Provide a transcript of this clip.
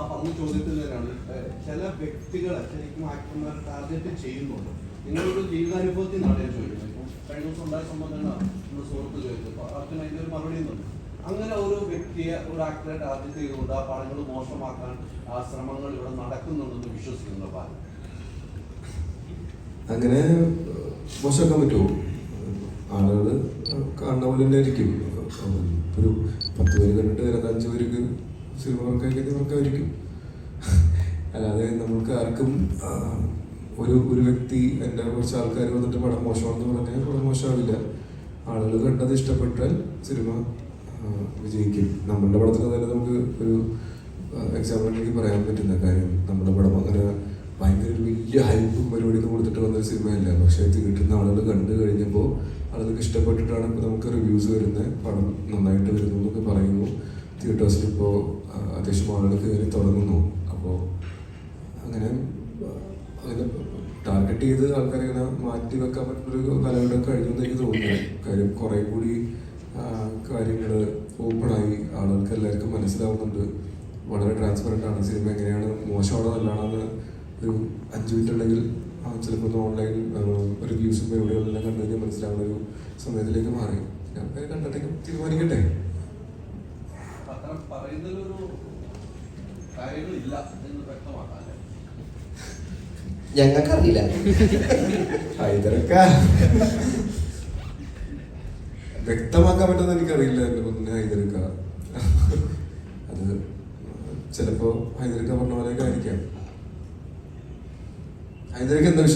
പറഞ്ഞ ചോദ്യത്തിൽ തന്നെയാണ് ചില വ്യക്തികളെ ശരിക്കും ആക്ടർമാർ ടാർഗറ്റ് ചെയ്യുന്നുണ്ട്. നിങ്ങളുടെ ജീവിതാനുഭവത്തിൽ നിന്നാണ് ഞാൻ ചോദിക്കുന്നത്. ഇപ്പം കഴിഞ്ഞ ദിവസം ഉണ്ടായ സംബന്ധമാണ് നമ്മുടെ സുഹൃത്ത് ചോദിച്ചത്. അപ്പോൾ അതിന് അതിൻ്റെ ഒരു മറുപടി ഒന്നുണ്ട്. അങ്ങനെ ഒരു വ്യക്തിയെ ഒരു ആക്ടറെ ടാർഗറ്റ് ചെയ്തുകൊണ്ട് ആ പടങ്ങൾ മോശമാക്കാൻ ആ ശ്രമങ്ങൾ ഇവിടെ നടക്കുന്നുണ്ടെന്ന് വിശ്വസിക്കുന്ന പാൽ അങ്ങനെ മോശമാക്കാൻ പറ്റുമോ? ആളുകൾ കാണുന്ന പോലെ തന്നെ ആയിരിക്കും. ഒരു 10 പേര് കണ്ടിട്ട് 5 പേർക്ക് സിനിമ വർക്കായിരിക്കും. അല്ലാതെ നമുക്ക് ആർക്കും ഒരു വ്യക്തി എൻ്റെ കുറച്ച് ആൾക്കാർ വന്നിട്ട് പടം മോശമാണെന്ന് പറഞ്ഞാൽ പടം മോശമാവില്ല. ആളുകൾ കണ്ടത് ഇഷ്ടപ്പെട്ടാൽ സിനിമ വിജയിക്കും. നമ്മളുടെ പടത്തിന് തന്നെ നമുക്ക് ഒരു എക്സാമ്പിൾ എനിക്ക് പറയാൻ പറ്റുന്ന കാര്യം, നമ്മുടെ പടം അങ്ങനെ ഭയങ്കര ഒരു വലിയ ഹൈപ്പും പരിപാടിയൊന്നും കൊടുത്തിട്ട് വന്നൊരു സിനിമയല്ല. പക്ഷേ തിയേറ്ററിൽ നിന്ന് ആളുകൾ കണ്ടു കഴിഞ്ഞപ്പോൾ ആളുകൾക്ക് ഇഷ്ടപ്പെട്ടിട്ടാണ് ഇപ്പോൾ നമുക്ക് റിവ്യൂസ് വരുന്നത്. പടം നന്നായിട്ട് വരുന്നു എന്നൊക്കെ പറയുന്നു. തിയേറ്റേഴ്സിൽ ഇപ്പോൾ അത്യാവശ്യം ആളുകൾ കയറി തുടങ്ങുന്നു. അപ്പോൾ അങ്ങനെ ടാർഗറ്റ് ചെയ്ത് ആൾക്കാരെ ഇങ്ങനെ മാറ്റി വെക്കാൻ പറ്റുന്നൊരു കാലഘട്ടം കഴിഞ്ഞെന്ന് എനിക്ക് തോന്നുന്നു. കാര്യം കുറേ കൂടി കാര്യങ്ങൾ ഓപ്പണായി, ആളുകൾക്ക് എല്ലാവർക്കും മനസ്സിലാവുന്നുണ്ട്. വളരെ ട്രാൻസ്പെറൻ്റ് ആണ് സിനിമ. എങ്ങനെയാണ് മോശമാണോ നല്ലതാണെന്ന് ഒരു 5 മിനിറ്റ് ഉണ്ടെങ്കിൽ ചിലപ്പോൾ ഓൺലൈൻ റിവ്യൂസും പരിപാടികളെല്ലാം കണ്ടു കഴിഞ്ഞാൽ മനസ്സിലാവുന്ന ഒരു സമയത്തിലേക്ക് മാറി. ആൾക്കാർ കണ്ടിട്ടേക്കും തീരുമാനിക്കട്ടെ. ഞങ്ങൾക്കറിയില്ല. വ്യക്തമാക്കാൻ പറ്റുന്ന എനിക്കറിയില്ല. എൻ്റെ മുന്നേ ഹൈദരക്ക അത് ചിലപ്പോൾ ഹൈദരക്ക പറഞ്ഞ പോലെയൊക്കെ ആയിരിക്കാം. ഹൈദരക്ക എന്താ വിഷയം?